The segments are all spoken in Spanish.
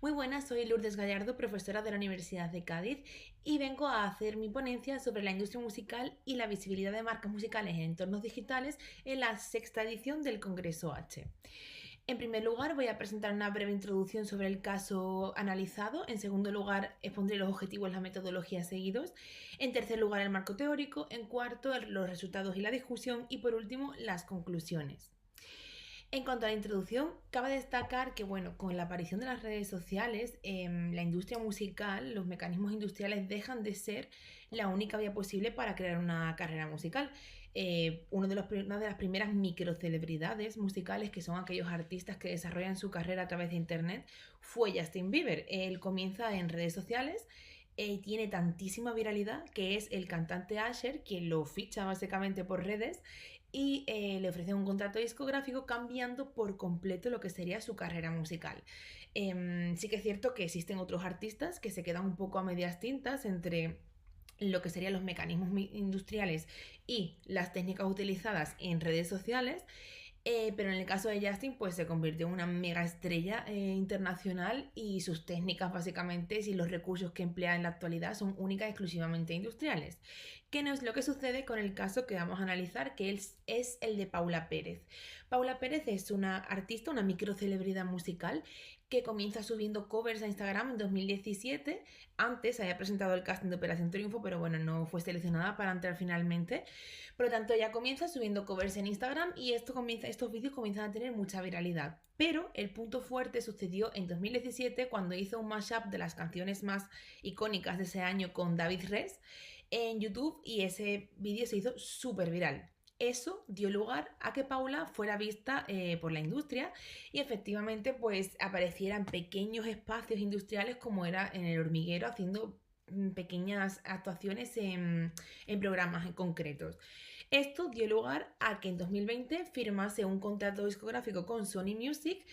Muy buenas, soy Lourdes Gallardo, profesora de la Universidad de Cádiz y vengo a hacer mi ponencia sobre la industria musical y la visibilidad de marcas musicales en entornos digitales en la sexta edición del Congreso H. En primer lugar, voy a presentar una breve introducción sobre el caso analizado. En segundo lugar, expondré los objetivos y las metodologías seguidos. En tercer lugar, el marco teórico. En cuarto, los resultados y la discusión. Y por último, las conclusiones. En cuanto a la introducción, cabe destacar que, bueno, con la aparición de las redes sociales, la industria musical, los mecanismos industriales dejan de ser la única vía posible para crear una carrera musical. Una de las primeras microcelebridades musicales, que son aquellos artistas que desarrollan su carrera a través de Internet, fue Justin Bieber. Él comienza en redes sociales. Tiene tantísima viralidad que es el cantante Asher quien lo ficha básicamente por redes y le ofrece un contrato discográfico cambiando por completo lo que sería su carrera musical. Sí que es cierto que existen otros artistas que se quedan un poco a medias tintas entre lo que serían los mecanismos industriales y las técnicas utilizadas en redes sociales. Pero en el caso de Justin, pues se convirtió en una mega estrella internacional y sus técnicas básicamente y los recursos que emplea en la actualidad son únicas y exclusivamente industriales. ¿Qué no es lo que sucede con el caso que vamos a analizar, que es el de Paula Pérez? Paula Pérez es una artista, una microcelebridad musical que comienza subiendo covers a Instagram en 2017. Antes había presentado el casting de Operación Triunfo, pero bueno, no fue seleccionada para entrar finalmente. Por lo tanto, ella comienza subiendo covers en Instagram y estos vídeos comienzan a tener mucha viralidad. Pero el punto fuerte sucedió en 2017 cuando hizo un mashup de las canciones más icónicas de ese año con David Res en YouTube y ese vídeo se hizo súper viral. Eso dio lugar a que Paula fuera vista por la industria y efectivamente pues apareciera en pequeños espacios industriales como era en El Hormiguero haciendo pequeñas actuaciones en programas en concretos. Esto dio lugar a que en 2020 firmase un contrato discográfico con Sony Music.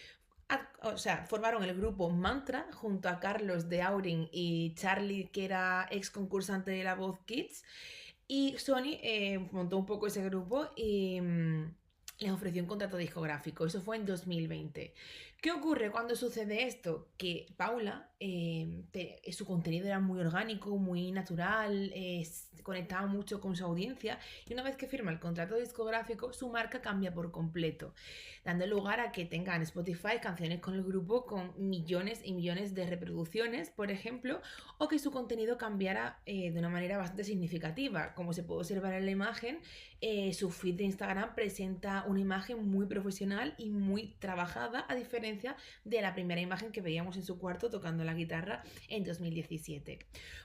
O sea, formaron el grupo Mantra junto a Carlos de Aurin y Charlie, que era ex concursante de La Voz Kids. Y Sony montó un poco ese grupo y les ofreció un contrato discográfico. Eso fue en 2020. ¿Qué ocurre cuando sucede esto? Que Paula, su contenido era muy orgánico, muy natural, conectaba mucho con su audiencia y una vez que firma el contrato discográfico, su marca cambia por completo, dando lugar a que tengan en Spotify canciones con el grupo con millones y millones de reproducciones, por ejemplo, o que su contenido cambiara de una manera bastante significativa. Como se puede observar en la imagen, su feed de Instagram presenta una imagen muy profesional y muy trabajada, a diferencia de la primera imagen que veíamos en su cuarto tocando la guitarra en 2017.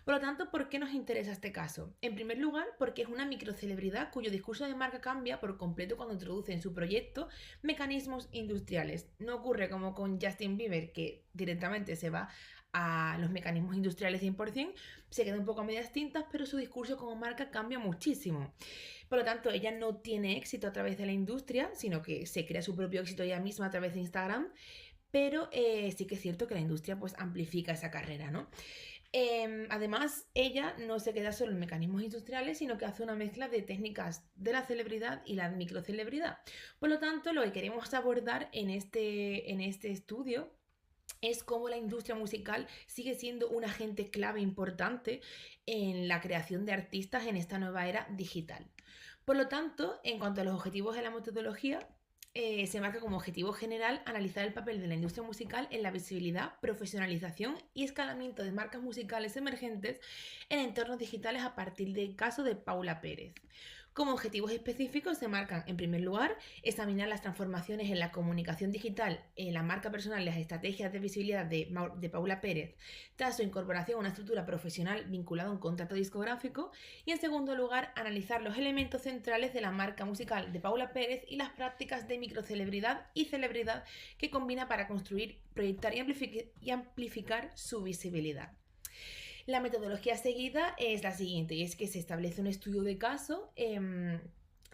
Por lo tanto, ¿por qué nos interesa este caso? En primer lugar, porque es una microcelebridad cuyo discurso de marca cambia por completo cuando introduce en su proyecto mecanismos industriales. No ocurre como con Justin Bieber, que directamente se va a los mecanismos industriales 100%, se queda un poco a medias tintas, pero su discurso como marca cambia muchísimo. Por lo tanto, ella no tiene éxito a través de la industria, sino que se crea su propio éxito ella misma a través de Instagram, pero sí que es cierto que la industria pues amplifica esa carrera, ¿no? Además, ella no se queda solo en mecanismos industriales, sino que hace una mezcla de técnicas de la celebridad y la microcelebridad. Por lo tanto, lo que queremos abordar en este estudio es cómo la industria musical sigue siendo un agente clave importante en la creación de artistas en esta nueva era digital. Por lo tanto, en cuanto a los objetivos de la metodología, se marca como objetivo general analizar el papel de la industria musical en la visibilidad, profesionalización y escalamiento de marcas musicales emergentes en entornos digitales a partir del caso de Paula Pérez. Como objetivos específicos se marcan, en primer lugar, examinar las transformaciones en la comunicación digital, en la marca personal y las estrategias de visibilidad de Paula Pérez tras su incorporación a una estructura profesional vinculada a un contrato discográfico. Y en segundo lugar, analizar los elementos centrales de la marca musical de Paula Pérez y las prácticas de microcelebridad y celebridad que combina para construir, proyectar y amplificar su visibilidad. La metodología seguida es la siguiente, y es que se establece un estudio de caso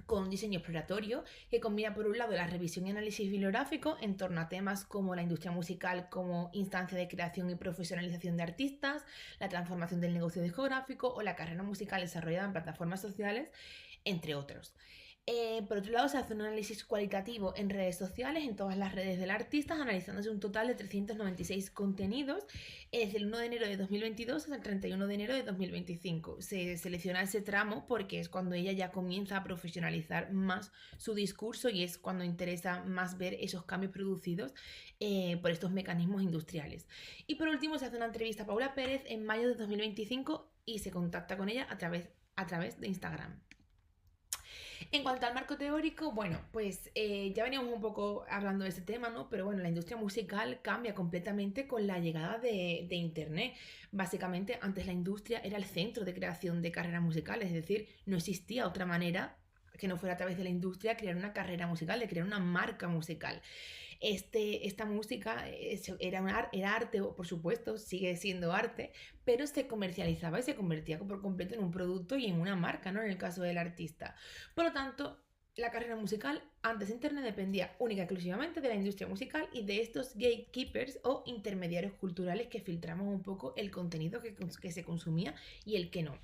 con un diseño exploratorio que combina por un lado la revisión y análisis bibliográfico en torno a temas como la industria musical como instancia de creación y profesionalización de artistas, la transformación del negocio discográfico o la carrera musical desarrollada en plataformas sociales, entre otros. Por otro lado, se hace un análisis cualitativo en redes sociales, en todas las redes del artista, analizándose un total de 396 contenidos desde el 1 de enero de 2022 hasta el 31 de enero de 2025. Se selecciona ese tramo porque es cuando ella ya comienza a profesionalizar más su discurso y es cuando interesa más ver esos cambios producidos por estos mecanismos industriales. Y por último, se hace una entrevista a Paula Pérez en mayo de 2025 y se contacta con ella a través de Instagram. En cuanto al marco teórico, bueno, pues ya veníamos un poco hablando de ese tema, ¿no? Pero bueno, la industria musical cambia completamente con la llegada de Internet. Básicamente, antes la industria era el centro de creación de carreras musicales, es decir, no existía otra manera que no fuera a través de la industria crear una carrera musical, de crear una marca musical. Esta música era arte, por supuesto, sigue siendo arte, pero se comercializaba y se convertía por completo en un producto y en una marca, ¿no? En el caso del artista. Por lo tanto, la carrera musical antes de Internet dependía única y exclusivamente de la industria musical y de estos gatekeepers o intermediarios culturales que filtramos un poco el contenido que se consumía y el que no.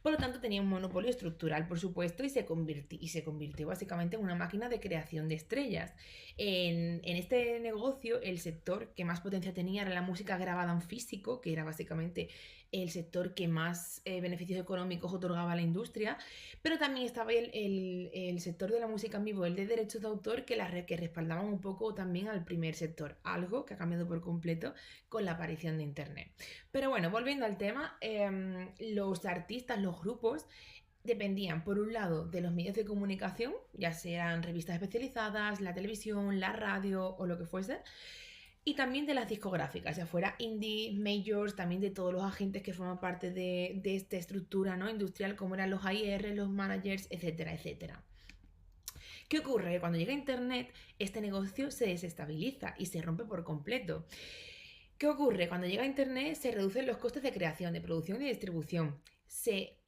Por lo tanto, tenía un monopolio estructural, por supuesto, y se convirtió básicamente en una máquina de creación de estrellas. En este negocio, el sector que más potencia tenía era la música grabada en físico, que era básicamente el sector que más beneficios económicos otorgaba a la industria, pero también estaba el sector de la música en vivo, el de derechos de autor, que respaldaban un poco también al primer sector, algo que ha cambiado por completo con la aparición de Internet. Pero bueno, volviendo al tema, los artistas, los grupos, dependían, por un lado, de los medios de comunicación, ya sean revistas especializadas, la televisión, la radio o lo que fuese, y también de las discográficas, ya fuera indie, majors, también de todos los agentes que forman parte de esta estructura, ¿no? Industrial, como eran los AIR, los managers, etcétera, etcétera. ¿Qué ocurre? Que cuando llega Internet, este negocio se desestabiliza y se rompe por completo. ¿Qué ocurre? Cuando llega Internet se reducen los costes de creación, de producción y distribución. Se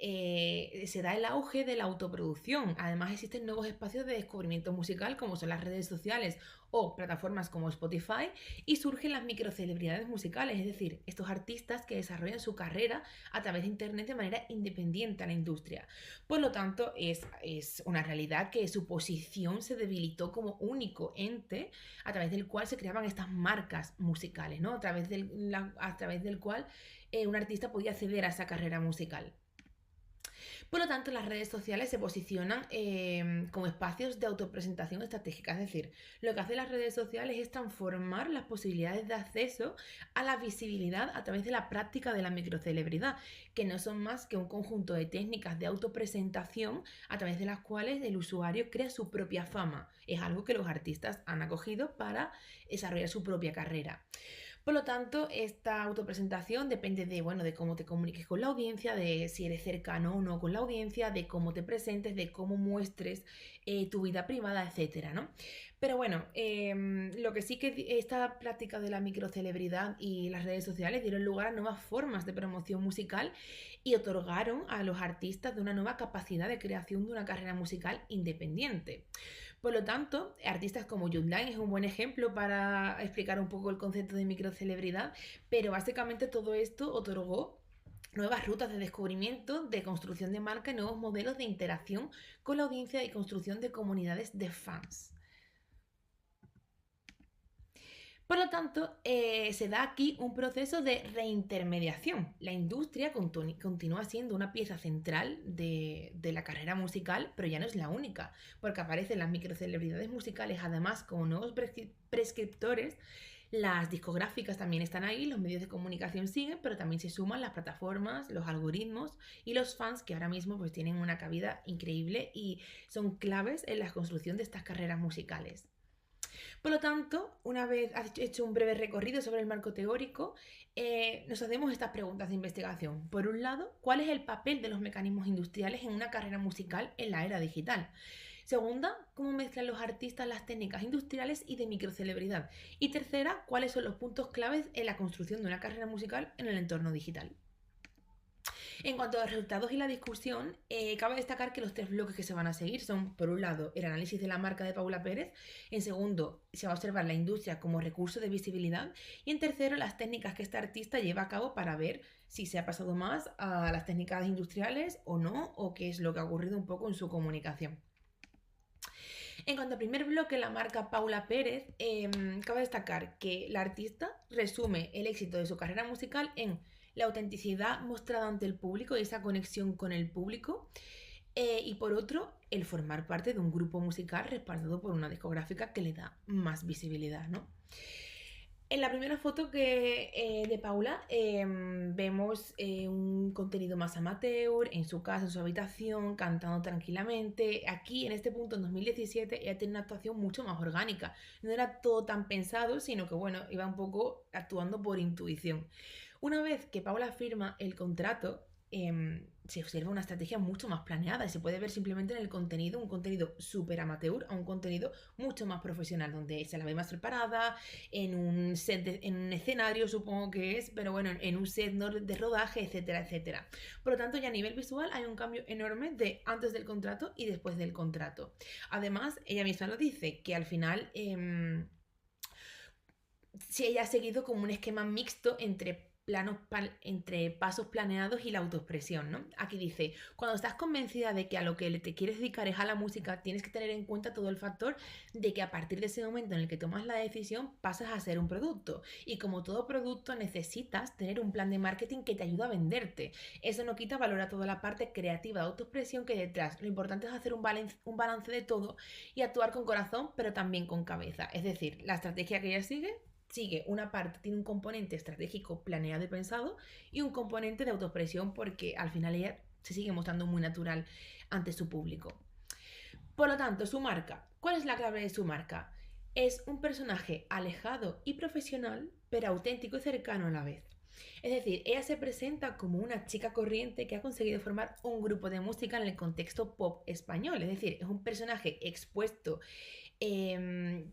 da el auge de la autoproducción. Además existen nuevos espacios de descubrimiento musical como son las redes sociales o plataformas como Spotify y surgen las microcelebridades musicales, es decir, estos artistas que desarrollan su carrera a través de Internet de manera independiente a la industria. Por lo tanto, es una realidad que su posición se debilitó como único ente a través del cual se creaban estas marcas musicales, ¿no? A través del cual un artista podía acceder a esa carrera musical. Por lo tanto, las redes sociales se posicionan como espacios de autopresentación estratégica. Es decir, lo que hacen las redes sociales es transformar las posibilidades de acceso a la visibilidad a través de la práctica de la microcelebridad, que no son más que un conjunto de técnicas de autopresentación a través de las cuales el usuario crea su propia fama. Es algo que los artistas han acogido para desarrollar su propia carrera. Por lo tanto, esta autopresentación depende de, bueno, de cómo te comuniques con la audiencia, de si eres cercano o no con la audiencia, de cómo te presentes, de cómo muestres tu vida privada, etcétera, ¿no? Pero bueno, lo que sí que esta práctica de la microcelebridad y las redes sociales dieron lugar a nuevas formas de promoción musical y otorgaron a los artistas de una nueva capacidad de creación de una carrera musical independiente. Por lo tanto, artistas como Jundline es un buen ejemplo para explicar un poco el concepto de microcelebridad, pero básicamente todo esto otorgó nuevas rutas de descubrimiento, de construcción de marca y nuevos modelos de interacción con la audiencia y construcción de comunidades de fans. Por lo tanto, se da aquí un proceso de reintermediación. La industria continúa siendo una pieza central de la carrera musical, pero ya no es la única, porque aparecen las microcelebridades musicales, además como nuevos prescriptores. Las discográficas también están ahí, los medios de comunicación siguen, pero también se suman las plataformas, los algoritmos y los fans que ahora mismo pues tienen una cabida increíble y son claves en la construcción de estas carreras musicales. Por lo tanto, una vez hecho un breve recorrido sobre el marco teórico, nos hacemos estas preguntas de investigación. Por un lado, ¿cuál es el papel de los mecanismos industriales en una carrera musical en la era digital? Segunda, ¿cómo mezclan los artistas las técnicas industriales y de microcelebridad? Y tercera, ¿cuáles son los puntos claves en la construcción de una carrera musical en el entorno digital? En cuanto a los resultados y la discusión, cabe destacar que los tres bloques que se van a seguir son, por un lado, el análisis de la marca de Paula Pérez, en segundo, se va a observar la industria como recurso de visibilidad y en tercero, las técnicas que este artista lleva a cabo para ver si se ha pasado más a las técnicas industriales o no, o qué es lo que ha ocurrido un poco en su comunicación. En cuanto al primer bloque, la marca Paula Pérez, cabe destacar que la artista resume el éxito de su carrera musical en la autenticidad mostrada ante el público y esa conexión con el público. Y por otro, el formar parte de un grupo musical respaldado por una discográfica que le da más visibilidad, ¿no? En la primera foto de Paula vemos un contenido más amateur, en su casa, en su habitación, cantando tranquilamente. Aquí, en este punto, en 2017, ella tiene una actuación mucho más orgánica. No era todo tan pensado, sino que, bueno, iba un poco actuando por intuición. Una vez que Paula firma el contrato, se observa una estrategia mucho más planeada y se puede ver simplemente en el contenido, un contenido súper amateur a un contenido mucho más profesional, donde se la ve más preparada, en un set, en un escenario supongo que es, pero bueno, en un set de rodaje, etcétera, etcétera. Por lo tanto, ya a nivel visual hay un cambio enorme de antes del contrato y después del contrato. Además, ella misma lo dice, que al final si ella ha seguido como un esquema mixto entre pasos planeados y la autoexpresión, ¿no? Aquí dice, cuando estás convencida de que a lo que te quieres dedicar es a la música, tienes que tener en cuenta todo el factor de que a partir de ese momento en el que tomas la decisión pasas a ser un producto. Y como todo producto necesitas tener un plan de marketing que te ayude a venderte. Eso no quita valor a toda la parte creativa de autoexpresión que hay detrás. Lo importante es hacer un balance de todo y actuar con corazón, pero también con cabeza. Es decir, la estrategia que ella sigue una parte, tiene un componente estratégico planeado y pensado y un componente de autoexpresión porque al final ella se sigue mostrando muy natural ante su público. Por lo tanto, su marca. ¿Cuál es la clave de su marca? Es un personaje alejado y profesional, pero auténtico y cercano a la vez. Es decir, ella se presenta como una chica corriente que ha conseguido formar un grupo de música en el contexto pop español. Es decir, es un personaje expuesto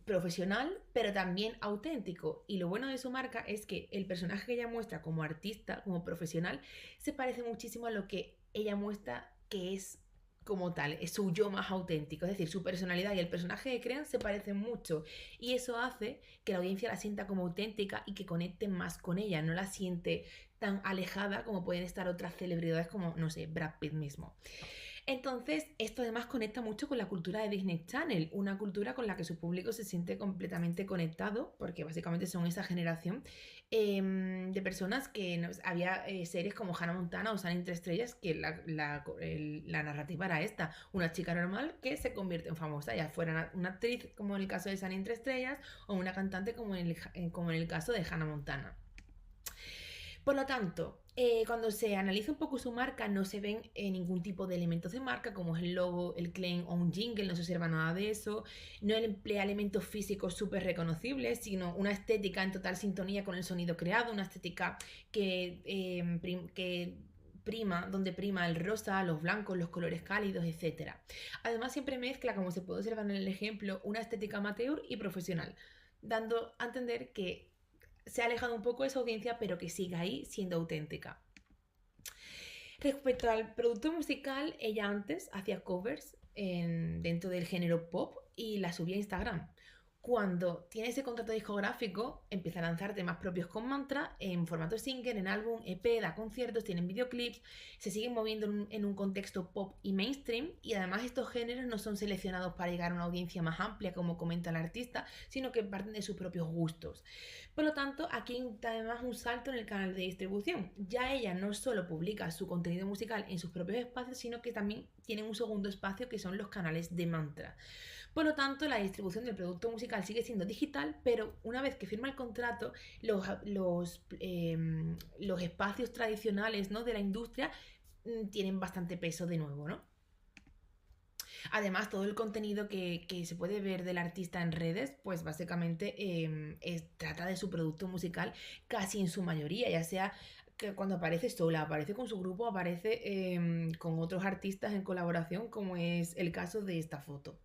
profesional, pero también auténtico. Y lo bueno de su marca es que el personaje que ella muestra como artista, como profesional, se parece muchísimo a lo que ella muestra que es como tal, es su yo más auténtico, es decir, su personalidad y el personaje que crean se parecen mucho y eso hace que la audiencia la sienta como auténtica y que conecte más con ella, no la siente tan alejada como pueden estar otras celebridades como, no sé, Brad Pitt mismo. Entonces, esto además conecta mucho con la cultura de Disney Channel, una cultura con la que su público se siente completamente conectado, porque básicamente son esa generación de personas que había series como Hannah Montana o Sunny entre estrellas, que la narrativa era esta, una chica normal que se convierte en famosa, ya fuera una actriz como en el caso de Sunny entre estrellas o una cantante como en el caso de Hannah Montana. Por lo tanto, cuando se analiza un poco su marca, no se ven ningún tipo de elementos de marca, como es el logo, el claim o un jingle, no se observa nada de eso. No emplea elementos físicos súper reconocibles, sino una estética en total sintonía con el sonido creado, una estética donde prima el rosa, los blancos, los colores cálidos, etc. Además, siempre mezcla, como se puede observar en el ejemplo, una estética amateur y profesional, dando a entender que se ha alejado un poco de esa audiencia, pero que sigue ahí siendo auténtica. Respecto al producto musical, ella antes hacía covers dentro del género pop y la subía a Instagram. Cuando tiene ese contrato discográfico, empieza a lanzar temas propios con Mantra en formato single, en álbum, EP, da conciertos, tienen videoclips, se siguen moviendo en un contexto pop y mainstream y además estos géneros no son seleccionados para llegar a una audiencia más amplia como comenta el artista, sino que parten de sus propios gustos. Por lo tanto, aquí hay además un salto en el canal de distribución. Ya ella no solo publica su contenido musical en sus propios espacios, sino que también tienen un segundo espacio que son los canales de Mantra. Por lo tanto, la distribución del producto musical sigue siendo digital, pero una vez que firma el contrato, los espacios tradicionales, ¿no?, de la industria tienen bastante peso de nuevo, ¿no? Además, todo el contenido que se puede ver del artista en redes, pues básicamente trata de su producto musical casi en su mayoría, ya sea que cuando aparece sola, aparece con su grupo, aparece con otros artistas en colaboración, como es el caso de esta foto.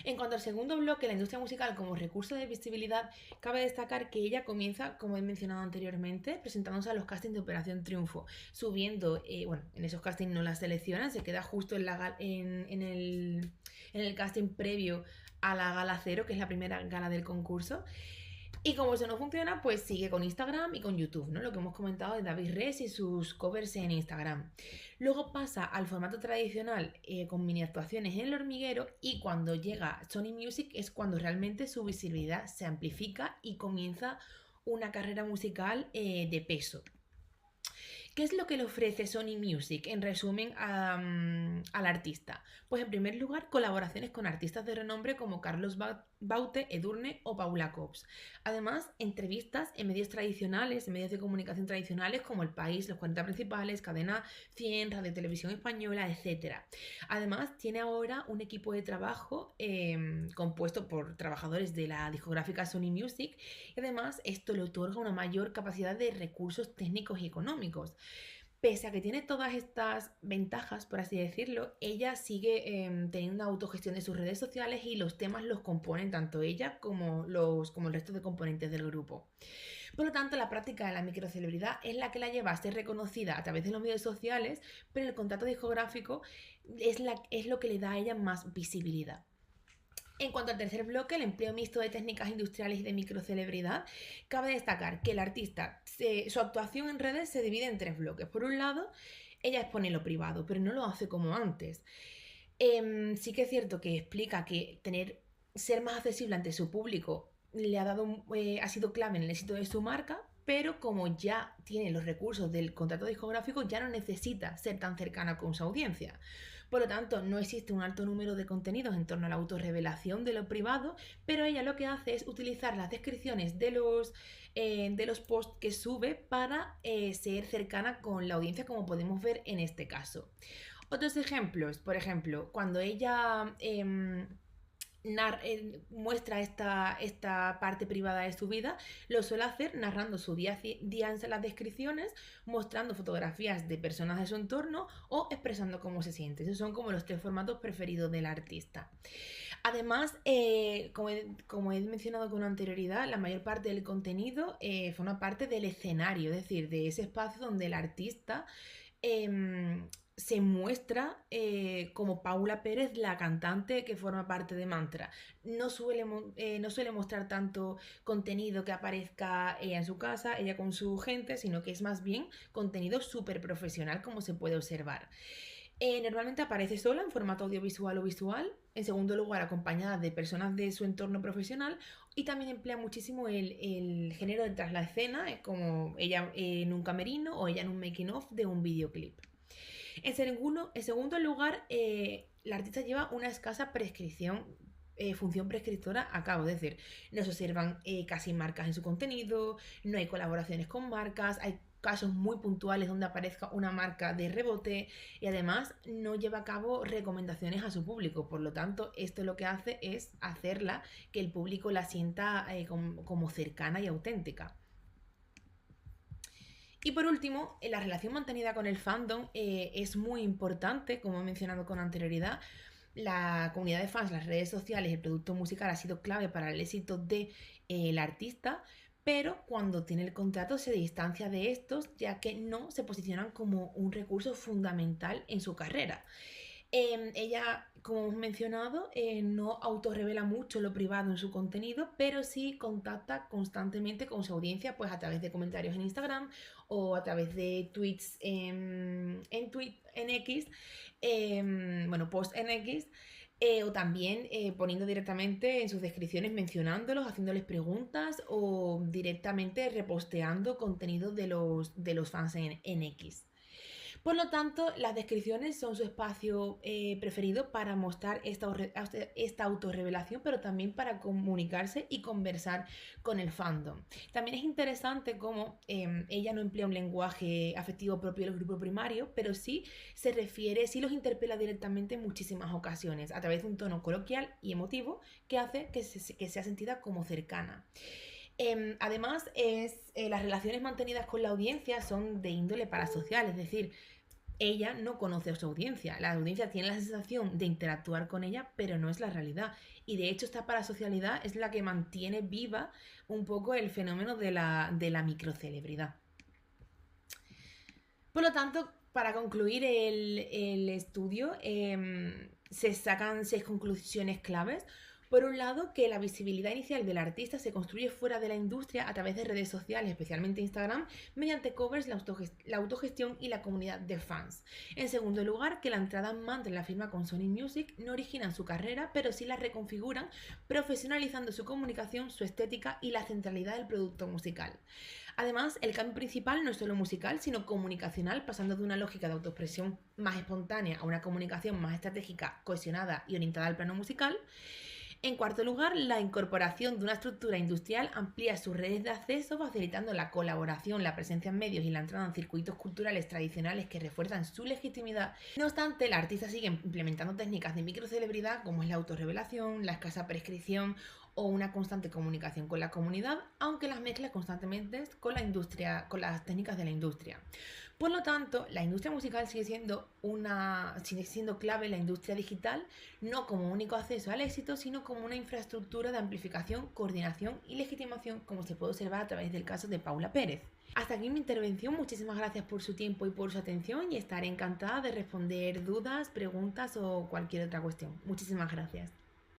En cuanto al segundo bloque, la industria musical como recurso de visibilidad, cabe destacar que ella comienza, como he mencionado anteriormente, presentándose a los castings de Operación Triunfo, subiendo, bueno, en esos castings no la seleccionan, se queda justo en el casting previo a la gala cero, que es la primera gala del concurso. Y como eso no funciona, pues sigue con Instagram y con YouTube, ¿no? Lo que hemos comentado de David Res y sus covers en Instagram. Luego pasa al formato tradicional con mini actuaciones en El Hormiguero, y cuando llega Sony Music es cuando realmente su visibilidad se amplifica y comienza una carrera musical de peso. ¿Qué es lo que le ofrece Sony Music en resumen al artista? Pues en primer lugar, colaboraciones con artistas de renombre como Carlos Baute, Edurne o Paula Cops. Además, entrevistas en medios tradicionales, en medios de comunicación tradicionales como El País, Los 40 Principales, Cadena 100, Radio Televisión Española, etc. Además, tiene ahora un equipo de trabajo compuesto por trabajadores de la discográfica Sony Music, y además esto le otorga una mayor capacidad de recursos técnicos y económicos. Pese a que tiene todas estas ventajas, por así decirlo, ella sigue teniendo una autogestión de sus redes sociales, y los temas los componen tanto ella como el resto de componentes del grupo. Por lo tanto, la práctica de la microcelebridad es la que la lleva a ser reconocida a través de los medios sociales, pero el contrato discográfico es lo que le da a ella más visibilidad. En cuanto al tercer bloque, el empleo mixto de técnicas industriales y de microcelebridad, cabe destacar que el artista, su actuación en redes se divide en tres bloques. Por un lado, ella expone lo privado, pero no lo hace como antes. Sí que es cierto que explica que ser más accesible ante su público ha sido clave en el éxito de su marca, pero como ya tiene los recursos del contrato discográfico, ya no necesita ser tan cercana con su audiencia. Por lo tanto, no existe un alto número de contenidos en torno a la autorrevelación de lo privado, pero ella lo que hace es utilizar las descripciones de los posts que sube para ser cercana con la audiencia, como podemos ver en este caso. Otros ejemplos, por ejemplo, cuando ella muestra esta parte privada de su vida, lo suele hacer narrando su día en las descripciones, mostrando fotografías de personas de su entorno o expresando cómo se siente. Esos son como los tres formatos preferidos del artista. Además, como he mencionado con anterioridad, la mayor parte del contenido forma parte del escenario, es decir, de ese espacio donde el artista se muestra como Paula Pérez, la cantante que forma parte de Mantra. No suele mostrar tanto contenido que aparezca ella en su casa, ella con su gente, sino que es más bien contenido súper profesional, como se puede observar. Normalmente aparece sola en formato audiovisual o visual, en segundo lugar acompañada de personas de su entorno profesional, y también emplea muchísimo el género de tras la escena, como ella en un camerino o ella en un making of de un videoclip. En segundo lugar, la artista lleva una escasa función prescriptora a cabo, es decir, no se observan casi marcas en su contenido, no hay colaboraciones con marcas, hay casos muy puntuales donde aparezca una marca de rebote, y además no lleva a cabo recomendaciones a su público. Por lo tanto, esto lo que hace es hacerla que el público la sienta como cercana y auténtica. Y por último, la relación mantenida con el fandom es muy importante, como he mencionado con anterioridad. La comunidad de fans, las redes sociales, el producto musical ha sido clave para el éxito del artista, pero cuando tiene el contrato se distancia de estos, ya que no se posicionan como un recurso fundamental en su carrera. Ella, como hemos mencionado, no autorrevela mucho lo privado en su contenido, pero sí contacta constantemente con su audiencia, pues a través de comentarios en Instagram o a través de tweets en X, bueno, post en X, o también poniendo directamente en sus descripciones, mencionándolos, haciéndoles preguntas o directamente reposteando contenido de los fans en X. Por lo tanto, las descripciones son su espacio preferido para mostrar esta autorrevelación, pero también para comunicarse y conversar con el fandom. También es interesante cómo ella no emplea un lenguaje afectivo propio del grupo primario, pero sí sí los interpela directamente en muchísimas ocasiones, a través de un tono coloquial y emotivo que hace que sea sentida como cercana. Además, las relaciones mantenidas con la audiencia son de índole parasocial, es decir, ella no conoce a su audiencia. La audiencia tiene la sensación de interactuar con ella, pero no es la realidad. Y de hecho, esta parasocialidad es la que mantiene viva un poco el fenómeno de la microcelebridad. Por lo tanto, para concluir el estudio, se sacan 6 conclusiones claves. Por un lado, que la visibilidad inicial del artista se construye fuera de la industria a través de redes sociales, especialmente Instagram, mediante covers, la autogestión y la comunidad de fans. En segundo lugar, que la entrada en mantra en la firma con Sony Music no originan su carrera, pero sí la reconfiguran, profesionalizando su comunicación, su estética y la centralidad del producto musical. Además, el cambio principal no es solo musical, sino comunicacional, pasando de una lógica de autoexpresión más espontánea a una comunicación más estratégica, cohesionada y orientada al plano musical. En cuarto lugar, la incorporación de una estructura industrial amplía sus redes de acceso, facilitando la colaboración, la presencia en medios y la entrada en circuitos culturales tradicionales que refuerzan su legitimidad. No obstante, el artista sigue implementando técnicas de microcelebridad como es la autorrevelación, la escasa prescripción o una constante comunicación con la comunidad, aunque las mezcla constantemente con la industria, con las técnicas de la industria. Por lo tanto, la industria musical sigue siendo clave en la industria digital, no como único acceso al éxito, sino como una infraestructura de amplificación, coordinación y legitimación, como se puede observar a través del caso de Paula Pérez. Hasta aquí mi intervención, muchísimas gracias por su tiempo y por su atención y estaré encantada de responder dudas, preguntas o cualquier otra cuestión. Muchísimas gracias.